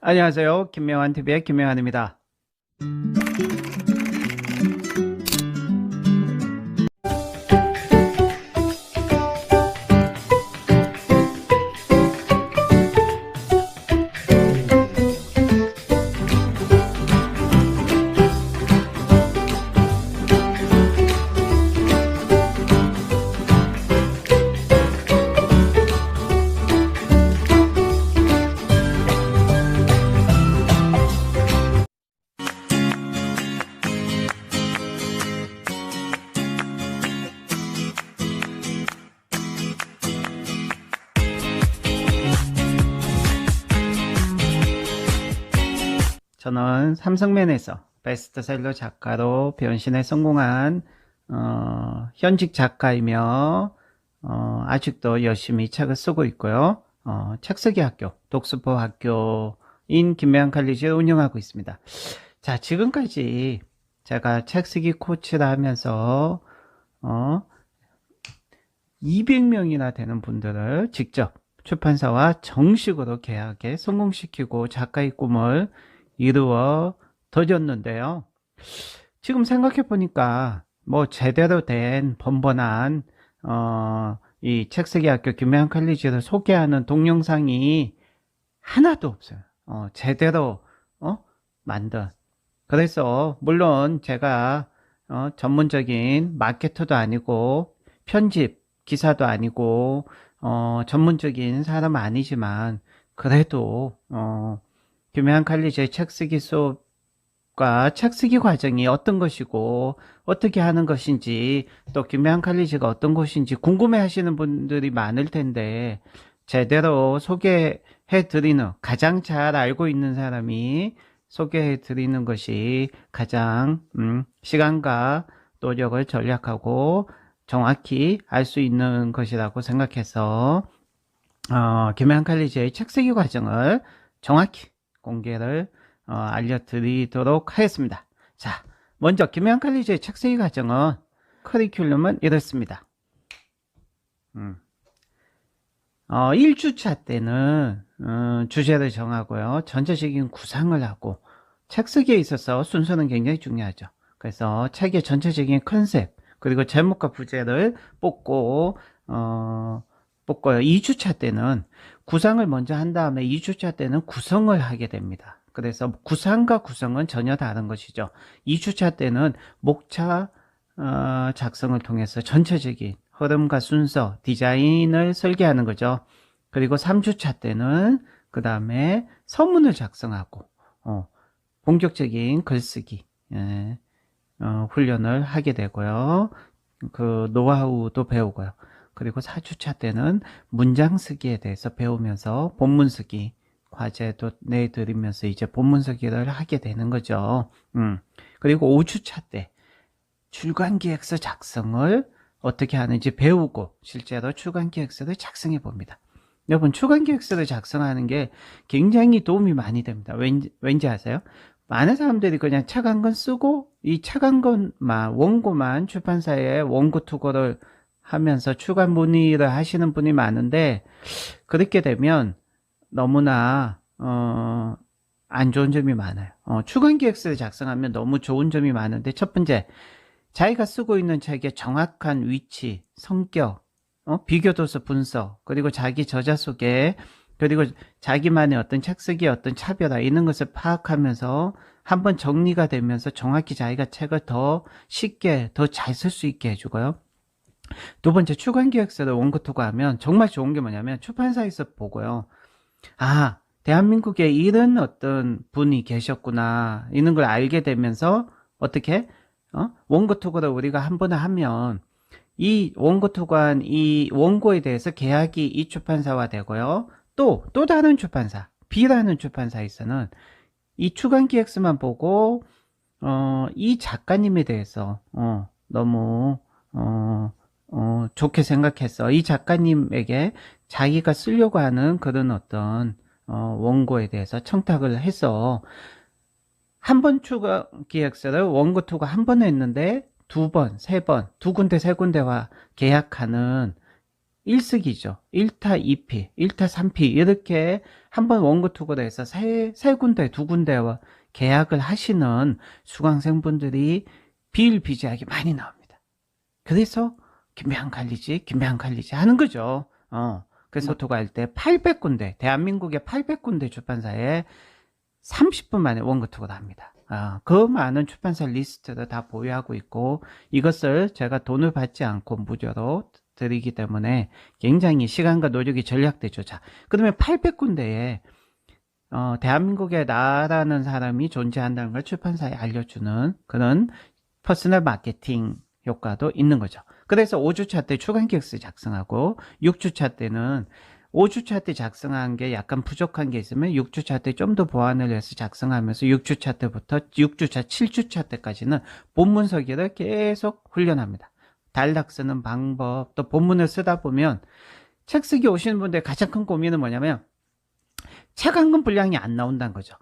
안녕하세요. 김명환TV의 김명환입니다. 저는 삼성맨에서 베스트셀러 작가로 변신에 성공한 현직 작가이며 아직도 열심히 책을 쓰고 있고요. 책쓰기 학교, 독서법 학교인 김명환 칼리지를 운영하고 있습니다. 자, 지금까지 제가 책쓰기 코치를 하면서 200명이나 되는 분들을 직접 출판사와 정식으로 계약에 성공시키고 작가의 꿈을 이루어 드렸는데요. 지금 생각해 보니까 뭐 제대로 된 번번한 이 책쓰기 학교 김명환 칼리지를 소개하는 동영상이 하나도 없어요. 제대로 만든. 그래서 물론 제가 전문적인 마케터도 아니고 편집 기사도 아니고 전문적인 사람은 아니지만 그래도 김명환 칼리지의 책쓰기 수업과 책쓰기 과정이 어떤 것이고 어떻게 하는 것인지 또 김명환 칼리지가 어떤 것인지 궁금해 하시는 분들이 많을 텐데 제대로 소개해 드리는 가장 잘 알고 있는 사람이 소개해 드리는 것이 가장 시간과 노력을 절약하고 정확히 알 수 있는 것이라고 생각해서 김명환 칼리지의 책쓰기 과정을 정확히 공개를 알려드리도록 하겠습니다. 자, 먼저 김명환 칼리지의 책쓰기 과정은 커리큘럼은 이렇습니다. 1주차 때는 주제를 정하고요. 전체적인 구상을 하고 책쓰기에 있어서 순서는 굉장히 중요하죠. 그래서 책의 전체적인 컨셉 그리고 제목과 부제를 뽑고요. 2주차 때는 구상을 먼저 한 다음에 2주차 때는 구성을 하게 됩니다. 그래서 구상과 구성은 전혀 다른 것이죠. 2주차 때는 목차 작성을 통해서 전체적인 흐름과 순서, 디자인을 설계하는 거죠. 그리고 3주차 때는 그 다음에 서문을 작성하고 본격적인 글쓰기 훈련을 하게 되고요. 그 노하우도 배우고요. 그리고 4주차 때는 문장 쓰기에 대해서 배우면서 본문 쓰기 과제도 내드리면서 이제 본문 쓰기를 하게 되는 거죠. 그리고 5주차 때 출간기획서 작성을 어떻게 하는지 배우고 실제로 출간기획서를 작성해 봅니다. 여러분 출간기획서를 작성하는 게 굉장히 도움이 많이 됩니다. 왠지 아세요? 많은 사람들이 그냥 책 한 권 쓰고 이 책 한 권만 원고만 출판사에 원고 투고를 하면서 출간 문의를 하시는 분이 많은데 그렇게 되면 너무나 안 좋은 점이 많아요. 출간기획서를 작성하면 너무 좋은 점이 많은데 첫 번째 자기가 쓰고 있는 책의 정확한 위치, 성격, 비교도서 분석, 그리고 자기 저자 소개, 그리고 자기만의 어떤 책쓰기의 어떤 차별화 이런 것을 파악하면서 한번 정리가 되면서 정확히 자기가 책을 더 쉽게 더 잘 쓸 수 있게 해주고요. 두 번째 출간기획서를 원고 투고하면 정말 좋은 게 뭐냐면 출판사에서 보고요. 아, 대한민국에 이런 어떤 분이 계셨구나 이런 걸 알게 되면서 어떻게 원고 투고를 우리가 한 번에 하면 이 원고 투고한 이 원고에 대해서 계약이 이 출판사와 되고요. 또 다른 출판사, B라는 출판사에서는 이 출간기획서만 보고 이 작가님에 대해서 너무 좋게 생각해서 이 작가님에게 자기가 쓰려고 하는 그런 어떤 원고에 대해서 청탁을 해서 한 번 출간기획서를 원고 투고 한 번 했는데 두 번, 세 번, 두 군데, 세 군데와 계약하는 일쓰기죠. 1타 2피, 1타 3피 이렇게 한번 원고 투고를 해서 세 군데, 두 군데와 계약을 하시는 수강생분들이 비일비재하게 많이 나옵니다. 그래서 김배한 관리지 하는 거죠. 그래서 투고할 때 800군데, 대한민국의 800군데 출판사에 30분 만에 원고 투고를 합니다. 그 많은 출판사 리스트를 다 보유하고 있고, 이것을 제가 돈을 받지 않고 무료로 드리기 때문에 굉장히 시간과 노력이 절약되죠. 자, 그러면 800군데에 대한민국에 나라는 사람이 존재한다는 걸 출판사에 알려주는 그런 퍼스널 마케팅 효과도 있는 거죠. 그래서 5주차 때 추간기획서 작성하고, 6주차 때는 5주차 때 작성한 게 약간 부족한 게 있으면 6주차 때 좀 더 보완을 해서 작성하면서 6주차 때부터 6주차, 7주차 때까지는 본문 서기를 계속 훈련합니다. 단락 쓰는 방법, 또 본문을 쓰다 보면 책 쓰기 오시는 분들의 가장 큰 고민은 뭐냐면 책 한 권 분량이 안 나온다는 거죠.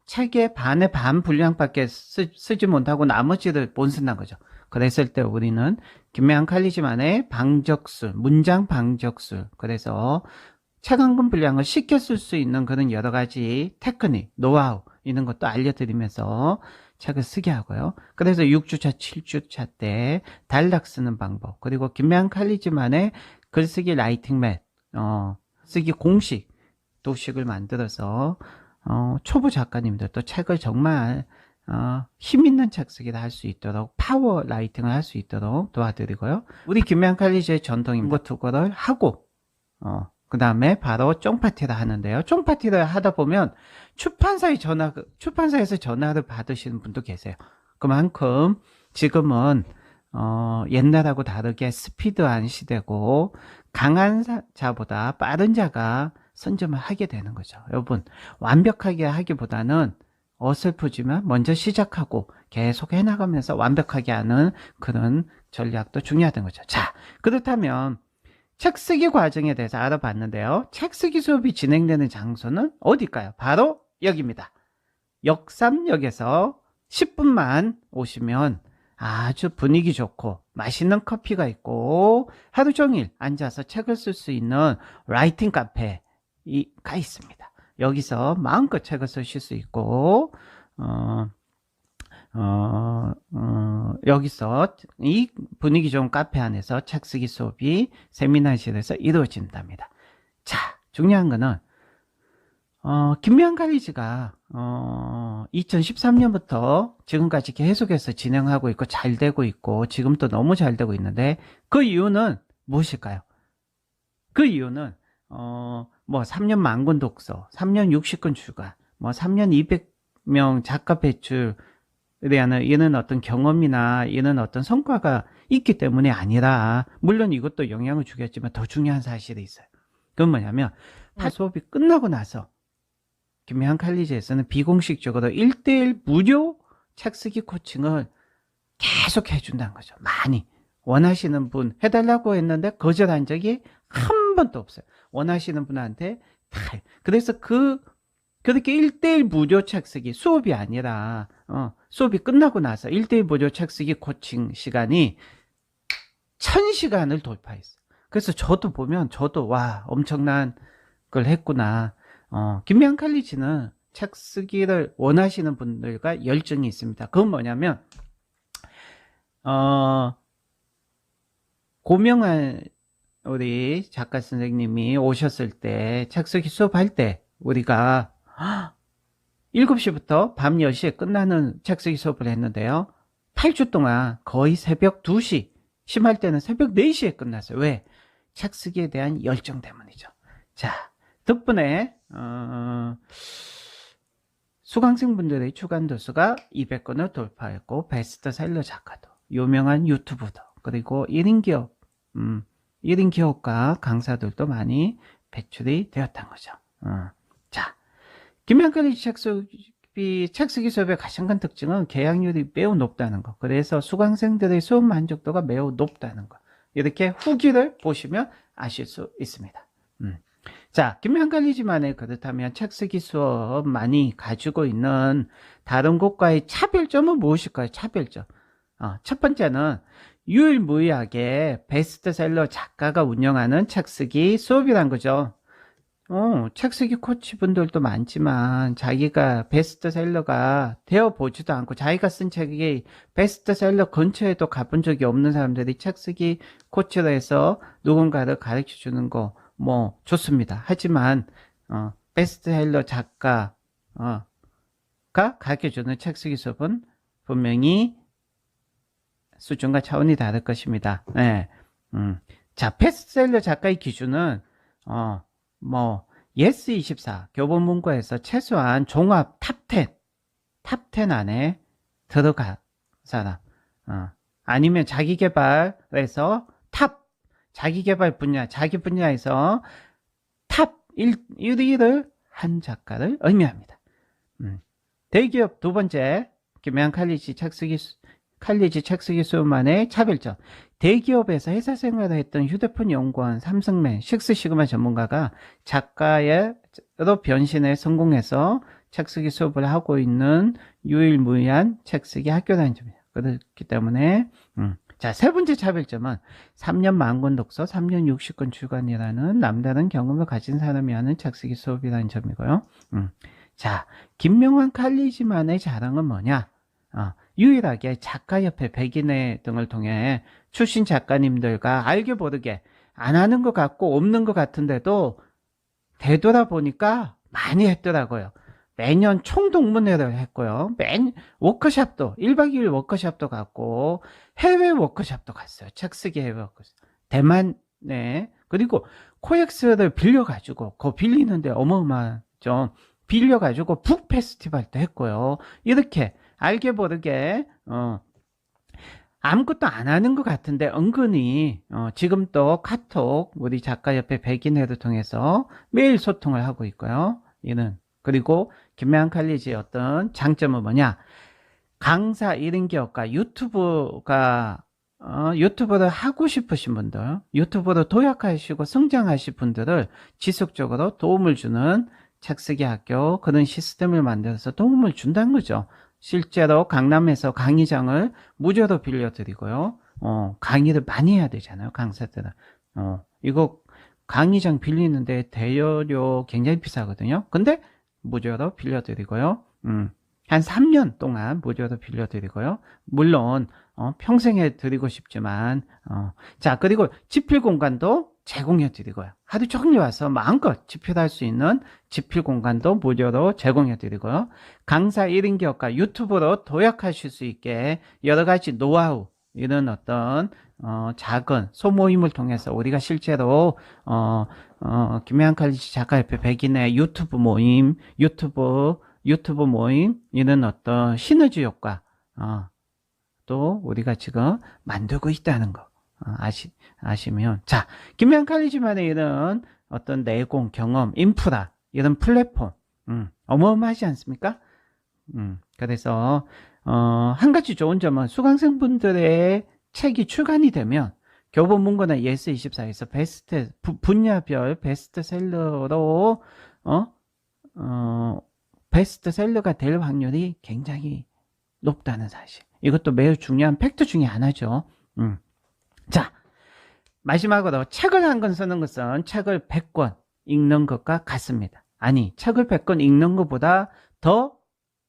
책의 반의 반 분량밖에 쓰지 못하고 나머지를 못 쓴다는 거죠. 그랬을 때 우리는 김매한 칼리지만의 방적술, 문장 방적술, 그래서 책 한 권 분량을 쉽게 쓸 수 있는 그런 여러 가지 테크닉, 노하우 이런 것도 알려드리면서 책을 쓰게 하고요. 그래서 6주차, 7주차 때 단락 쓰는 방법, 그리고 김매한 칼리지만의 글쓰기 라이팅 맷, 쓰기 공식, 도식을 만들어서 초보 작가님들도 책을 정말 힘있는 책 쓰기를 할 수 있도록, 파워 라이팅을 할 수 있도록 도와드리고요. 우리 김매한 칼리지의 전통인 투고를 하고 그 다음에 바로 쫑파티를 하는데요. 쫑파티를 하다 보면 출판사에서 전화를 받으시는 분도 계세요. 그만큼 지금은 옛날하고 다르게 스피드한 시대고, 강한 자보다 빠른 자가 선점을 하게 되는 거죠. 여러분, 완벽하게 하기보다는 어설프지만 먼저 시작하고 계속 해나가면서 완벽하게 하는 그런 전략도 중요하다는 거죠. 자, 그렇다면 책 쓰기 과정에 대해서 알아봤는데요. 책 쓰기 수업이 진행되는 장소는 어디일까요? 바로 여기입니다. 역삼역에서 10분만 오시면 아주 분위기 좋고 맛있는 커피가 있고 하루 종일 앉아서 책을 쓸 수 있는 라이팅 카페가 있습니다. 여기서 마음껏 책을 쓰실 수 있고 여기서 이 분위기 좋은 카페 안에서 책 쓰기 수업이 세미나실에서 이루어진답니다. 자, 중요한 거는 김매한 칼리지가 2013년부터 지금까지 계속해서 진행하고 있고 잘 되고 있고 지금도 너무 잘 되고 있는데, 그 이유는 무엇일까요? 그 이유는 뭐 3년 만권 독서, 3년 60권 출간, 뭐 3년 200명 작가 배출 이런 어떤 경험이나 이런 어떤 성과가 있기 때문이 아니라, 물론 이것도 영향을 주겠지만 더 중요한 사실이 있어요. 그건 뭐냐면 수업이 끝나고 나서 김매한 칼리지에서는 비공식적으로 1:1 무료 책 쓰기 코칭을 계속 해준다는 거죠. 많이 원하시는 분 해달라고 했는데 거절한 적이 한 번도 없어요. 원하시는 분한테 다. 그래서 그렇게 1:1 무료 책 쓰기 수업이 아니라 수업이 끝나고 나서 1:1 무료 책 쓰기 코칭 시간이 1000시간을 돌파했어요. 그래서 저도 보면 와, 엄청난 걸 했구나. 김매한 칼리지는 책 쓰기를 원하시는 분들과 열정이 있습니다. 그건 뭐냐면 고명한 우리 작가 선생님이 오셨을 때 책 쓰기 수업할 때 우리가 7시부터 밤 10시에 끝나는 책 쓰기 수업을 했는데요. 8주 동안 거의 새벽 2시, 심할 때는 새벽 4시에 끝났어요. 왜? 책 쓰기에 대한 열정 때문이죠. 자, 덕분에 수강생분들의 주간 도수가 200건을 돌파했고, 베스트셀러 작가도, 유명한 유튜브도, 그리고 1인 기업, 1인 기업가 강사들도 많이 배출이 되었던 거죠. 자, 김매한 칼리지 책 쓰기 수업의 가장 큰 특징은 계약률이 매우 높다는 거. 그래서 수강생들의 수업 만족도가 매우 높다는 거. 이렇게 후기를 보시면 아실 수 있습니다. 자, 김매한 칼리지만의 그렇다면 책 쓰기 수업 많이 가지고 있는 다른 곳과의 차별점은 무엇일까요? 차별점. 첫 번째는 유일무이하게 베스트셀러 작가가 운영하는 책쓰기 수업이란 거죠. 책쓰기 코치분들도 많지만 자기가 베스트셀러가 되어보지도 않고 자기가 쓴 책이 베스트셀러 근처에도 가본 적이 없는 사람들이 책쓰기 코치로 해서 누군가를 가르쳐 주는 거 뭐 좋습니다. 하지만 베스트셀러 작가가 가르쳐 주는 책쓰기 수업은 분명히 수준과 차원이 다를 것입니다. 네. 자, 베스트셀러 작가의 기준은 뭐 예스24 교보문고에서 최소한 종합 탑10 안에 들어간 사람, 아니면 자기개발에서 자기개발 분야, 자기 분야에서 탑 1위를 한 작가를 의미합니다. 대기업 두 번째, 김해안 칼리지 책쓰기 수업만의 차별점. 대기업에서 회사 생활을 했던 휴대폰 연구원, 삼성맨, 식스시그마 전문가가 작가로 변신에 성공해서 책쓰기 수업을 하고 있는 유일무이한 책쓰기 학교라는 점이에요. 그렇기 때문에 자, 세 번째 차별점은 3년 만권 독서, 3년 60권 출간이라는 남다른 경험을 가진 사람이 하는 책쓰기 수업이라는 점이고요. 자, 김명환 칼리지만의 자랑은 뭐냐? 유일하게 작가협회 백인회 등을 통해 출신 작가님들과 알게 모르게 안 하는 것 같고 없는 것 같은데도 되돌아보니까 많이 했더라고요. 매년 총동문회를 했고요. 워크숍도 1박 2일 워크숍도 갔고 해외 워크숍도 갔어요. 책쓰기 해외 워크숍. 대만에. 그리고 코엑스를 빌려가지고 그거 빌리는데 어마어마하죠. 빌려가지고 북 페스티벌도 했고요. 이렇게 알게 모르게 아무것도 안 하는 것 같은데 은근히 지금 또 카톡 우리 작가협회 백인회를 통해서 매일 소통을 하고 있고요. 이는 그리고 김해안 칼리지의 어떤 장점은 뭐냐? 강사 1인 기업과 유튜브를 하고 싶으신 분들, 유튜브로 도약하시고 성장하실 분들을 지속적으로 도움을 주는 책쓰기 학교, 그런 시스템을 만들어서 도움을 준다는 거죠. 실제로 강남에서 강의장을 무료로 빌려드리고요. 강의를 많이 해야 되잖아요, 강사들은. 이거 강의장 빌리는데 대여료 굉장히 비싸거든요. 근데 무료로 빌려드리고요. 한 3년 동안 무료로 빌려드리고요. 물론 평생 해드리고 싶지만 자, 그리고 집필 공간도 제공해드리고요. 하루 종일 와서 마음껏 집필할 수 있는 집필 공간도 무료로 제공해드리고요. 강사 1인 기업과 유튜브로 도약하실 수 있게 여러 가지 노하우, 이런 어떤 작은 소모임을 통해서 우리가 실제로 김해안 칼리지 작가협회 백인의 유튜브 모임, 이런 어떤 시너지 효과 또 우리가 지금 만들고 있다는 거 아시면, 자, 김해안 칼리지만의 이런 어떤 내공, 경험, 인프라, 이런 플랫폼 어마어마하지 않습니까? 그래서 한 가지 좋은 점은 수강생분들의 책이 출간이 되면 교보문고나 예스24에서 분야별 베스트셀러로 베스트셀러가 될 확률이 굉장히 높다는 사실. 이것도 매우 중요한 팩트 중에 하나죠. 자, 마지막으로 책을 한 권 쓰는 것은 책을 100권 읽는 것과 같습니다. 아니, 책을 100권 읽는 것보다 더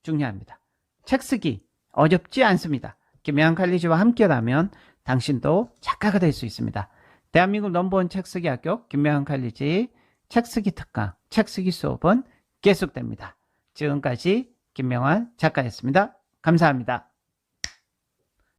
중요합니다. 책 쓰기 어렵지 않습니다. 김해안 칼리지와 함께라면 당신도 작가가 될 수 있습니다. 대한민국 넘버원 책쓰기 학교 김해안 칼리지 책쓰기 특강, 책쓰기 수업은 계속됩니다. 지금까지 김명환 작가였습니다. 감사합니다.